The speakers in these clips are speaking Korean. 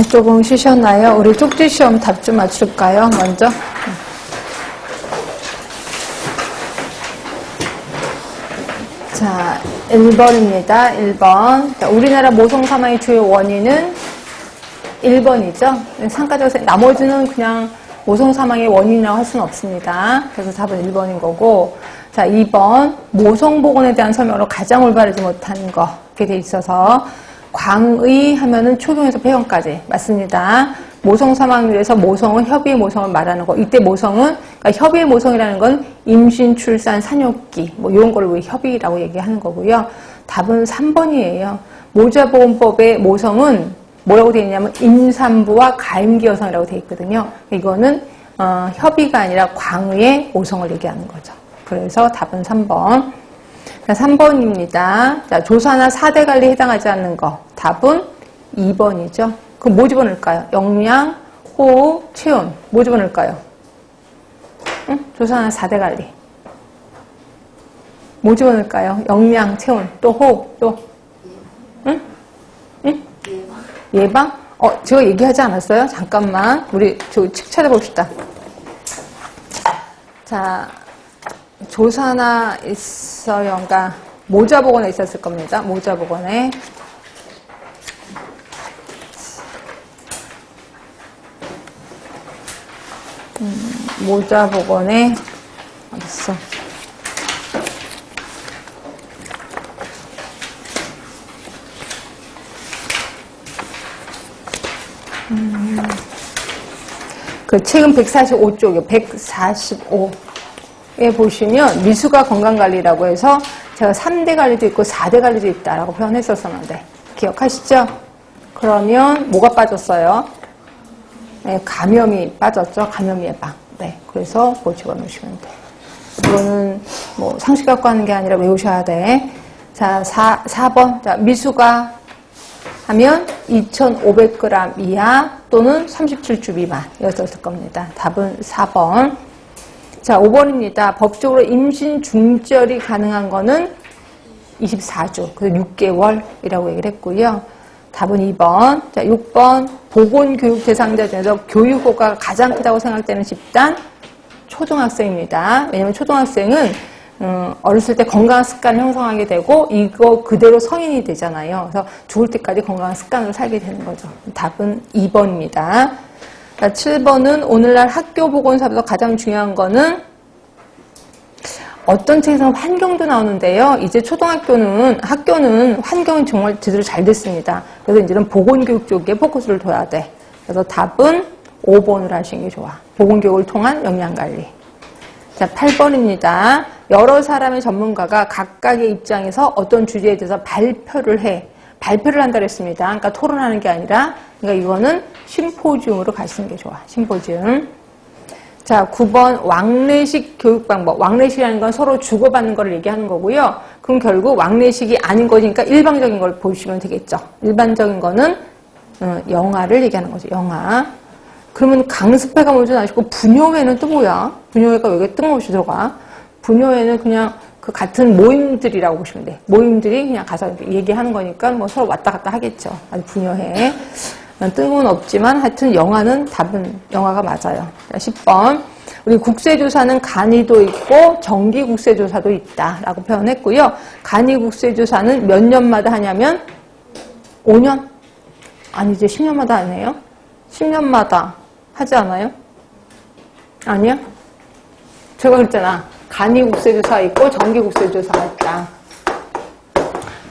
조금 쉬셨나요? 우리 쪽지시험 답 좀 맞출까요? 먼저. 자, 1번입니다. 1번. 자, 우리나라 모성 사망의 주요 원인은 1번이죠. 상가적으로 나머지는 그냥 모성 사망의 원인이라고 할 수는 없습니다. 그래서 답은 1번인 거고. 자, 2번. 모성 보건에 대한 설명으로 가장 올바르지 못한 거. 이렇게 돼 있어서 광의 하면은 초경에서 폐경까지 맞습니다. 모성 사망률에서 모성은 협의의 모성을 말하는 거. 이때 모성은 그러니까 협의의 모성이라는 건 임신, 출산, 산욕기 뭐 이런 걸 우리 협의라고 얘기하는 거고요. 답은 3번이에요. 모자보건법의 모성은 뭐라고 되어 있냐면 임산부와 가임기 여성이라고 되어 있거든요. 이거는 협의가 아니라 광의의 모성을 얘기하는 거죠. 그래서 답은 3번. 자, 3번입니다. 자, 조사나 4대 관리에 해당하지 않는 거. 답은 2번이죠. 그럼 뭐 집어넣을까요? 영양, 호흡, 체온. 뭐 집어넣을까요? 응? 조사나 4대 관리. 뭐 집어넣을까요? 영양, 체온, 또 호흡, 또. 응? 응? 예방? 제가 얘기하지 않았어요? 잠깐만. 우리 저 책 찾아봅시다. 자. 조사나 있어요. 그러니까 모자보건에 있었을 겁니다. 모자보건에. 모자보건에 어딨어? 그 책은 145쪽이요. 145. 에 보시면 미수가 건강관리라고 해서 제가 3대 관리도 있고 4대 관리도 있다라고 표현했었었는데 기억하시죠? 그러면 뭐가 빠졌어요? 네, 감염이 빠졌죠. 감염 예방. 네, 그래서 그거 집어넣으시면 돼. 이거는 뭐 상식 갖고 하는 게 아니라 외우셔야 돼. 자, 4번. 자, 미수가 하면 2,500g 이하 또는 37주 미만이었을 겁니다. 답은 4번. 자, 5번입니다. 법적으로 임신 중절이 가능한 거는 24주, 그래서 6개월이라고 얘기를 했고요. 답은 2번. 자, 6번. 보건교육 대상자 중에서 교육 효과가 가장 크다고 생각되는 집단, 초등학생입니다. 왜냐하면 초등학생은 어렸을 때 건강한 습관을 형성하게 되고 이거 그대로 성인이 되잖아요. 그래서 죽을 때까지 건강한 습관으로 살게 되는 거죠. 답은 2번입니다. 자, 7번은 오늘날 학교 보건사에서 가장 중요한 거는 어떤 책에서는 환경도 나오는데요. 이제 초등학교는 학교는 환경이 정말 제대로 잘 됐습니다. 그래서 이제는 보건교육 쪽에 포커스를 둬야 돼. 그래서 답은 5번으로 하시는 게 좋아. 보건교육을 통한 영양관리. 자, 8번입니다. 여러 사람의 전문가가 각각의 입장에서 어떤 주제에 대해서 발표를 한다 그랬습니다. 그러니까 토론하는 게 아니라, 그러니까 이거는 심포지움으로 가시는 게 좋아. 심포지움. 자, 9번 왕래식 교육 방법. 왕래식이라는 건 서로 주고받는 걸 얘기하는 거고요. 그럼 결국 왕래식이 아닌 거니까 일방적인 걸 보시면 되겠죠. 일반적인 거는 영아를 얘기하는 거죠. 영아. 그러면 강습회가 뭔지 아시고 분효회는 또 뭐야? 분효회가 왜 뜬금없이 들어가? 분효회는 그냥 그 같은 모임들이라고 보시면 돼. 모임들이 그냥 가서 얘기하는 거니까 뭐 서로 왔다 갔다 하겠죠. 아주 분효회. 뜬금은 없지만 하여튼 영아는 답은 영아가 맞아요. 자, 10번. 우리 국세조사는 간이도 있고 정기국세조사도 있다라고 표현했고요. 간이국세조사는 몇 년마다 하냐면 5년? 아니지 10년마다 안 해요? 10년마다 하지 않아요? 아니야? 제가 그랬잖아. 간이국세조사가 있고 정기국세조사가 있다.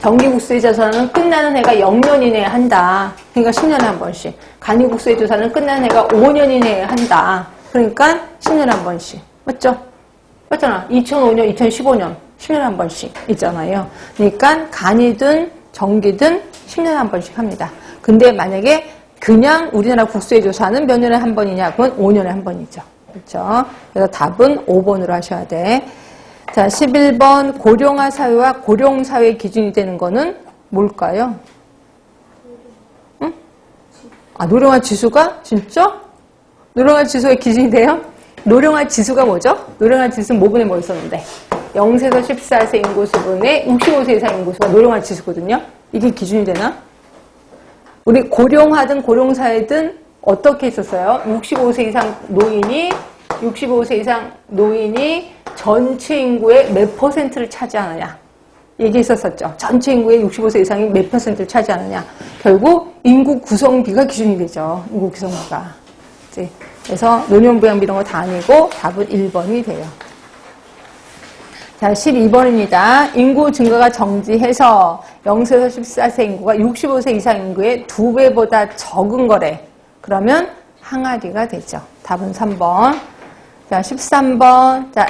정기국세조사는 끝나는 해가 0년 이내에 한다. 그러니까 10년에 한 번씩. 간이국세조사는 끝나는 해가 5년 이내에 한다. 그러니까 10년에 한 번씩. 맞죠? 맞잖아. 2005년, 2015년 10년에 한 번씩 있잖아요. 그러니까 간이든 정기든 10년에 한 번씩 합니다. 근데 만약에 그냥 우리나라 국세조사는 몇 년에 한 번이냐? 그건 5년에 한 번이죠. 그렇죠? 그래서 답은 5번으로 하셔야 돼. 자, 11번 고령화 사회와 고령사회 기준이 되는 거는 뭘까요? 응? 아, 노령화 지수가? 진짜? 노령화 지수의 기준이 돼요? 노령화 지수가 뭐죠? 노령화 지수는 뭐분에 뭐 있었는데? 0세에서 14세 인구수분의 65세 이상 인구수가 노령화 지수거든요? 이게 기준이 되나? 우리 고령화든 고령사회든 어떻게 했었어요? 65세 이상 노인이 전체 인구의 몇 퍼센트를 차지하느냐. 얘기했었죠. 전체 인구의 65세 이상이 몇 퍼센트를 차지하느냐. 결국 인구 구성비가 기준이 되죠. 인구 구성비가. 그래서 노년부양비 이런 거 다 아니고 답은 1번이 돼요. 자, 12번입니다. 인구 증가가 정지해서 0세에서 14세 인구가 65세 이상 인구의 2배보다 적은 거래. 그러면 항아리가 되죠. 답은 3번. 자, 13번. 자,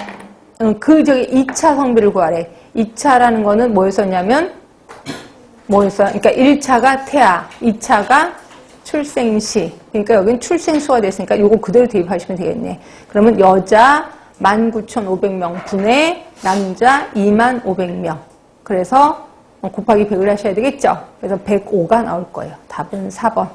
저기 2차 성비를 구하래. 2차라는 거는 뭐였었냐면, 그러니까 1차가 태아, 2차가 출생시. 그러니까 여긴 출생수가 됐으니까 요거 그대로 대입하시면 되겠네. 그러면 여자 19,500명 분의 남자 25,500명. 그래서 곱하기 100을 하셔야 되겠죠. 그래서 105가 나올 거예요. 답은 4번.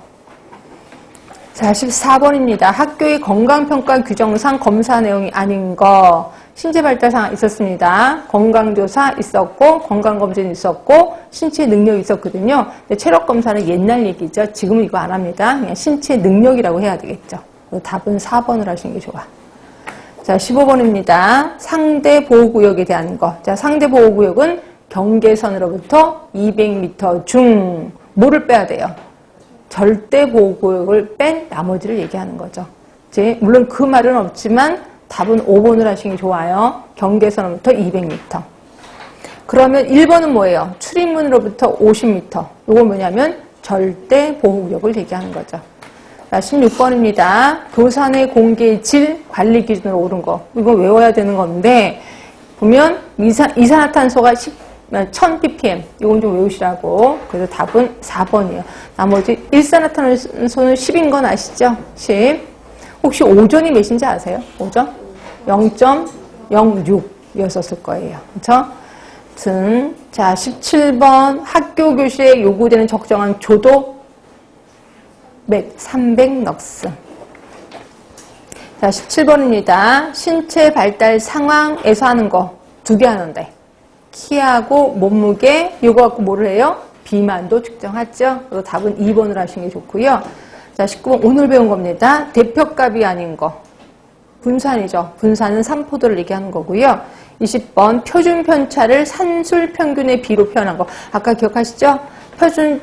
자, 14번입니다. 학교의 건강평가 규정상 검사 내용이 아닌 거. 신체발달상 있었습니다. 건강조사 있었고, 건강검진 있었고, 신체 능력이 있었거든요. 근데 체력검사는 옛날 얘기죠. 지금은 이거 안 합니다. 그냥 신체 능력이라고 해야 되겠죠. 답은 4번을 하시는 게 좋아. 자, 15번입니다. 상대 보호구역에 대한 거. 자, 상대 보호구역은 경계선으로부터 200m 중, 뭐를 빼야 돼요? 절대 보호구역을 뺀 나머지를 얘기하는 거죠. 이제 물론 그 말은 없지만 답은 5번을 하시는 게 좋아요. 경계선으로부터 200m. 그러면 1번은 뭐예요? 출입문으로부터 50m. 이건 뭐냐면 절대 보호구역을 얘기하는 거죠. 자, 16번입니다. 도산의 공기의 질 관리 기준으로 오른 거. 이거 외워야 되는 건데, 보면 이산화탄소가 1000ppm. 이건 좀 외우시라고. 그래서 답은 4번이에요. 나머지 일산화탄소는 10인 건 아시죠? 10. 혹시 오존이 몇인지 아세요? 오존? 0.06이었을 거예요. 그렇죠? 자, 17번. 학교 교실에 요구되는 적정한 조도 300럭스. 자, 17번입니다. 신체 발달 상황에서 하는 거 2개 하는데 키하고 몸무게 이거 갖고 뭐를 해요? 비만도 측정하죠. 그래서 답은 2번을 하시는 게 좋고요. 자, 19번 오늘 배운 겁니다. 대표값이 아닌 거 분산이죠. 분산은 산포도를 얘기하는 거고요. 20번 표준 편차를 산술 평균의 비로 표현한 거 아까 기억하시죠?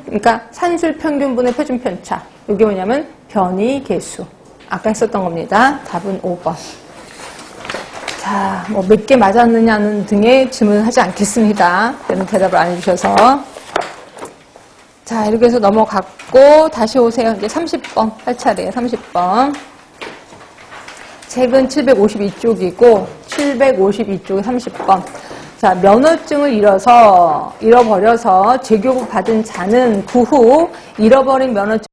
그러니까 산술 평균분의 표준 편차. 이게 뭐냐면 변이 계수. 아까 했었던 겁니다. 답은 5번. 자, 뭐 몇 개 맞았느냐는 등의 질문을 하지 않겠습니다. 그때는 대답을 안 해주셔서. 자, 이렇게 해서 넘어갔고 다시 오세요. 이제 30번 할 차례예요. 30번. 책은 752쪽이고 752쪽에 30번. 자, 면허증을 잃어버려서 재교부 받은 자는 그 후 잃어버린 면허증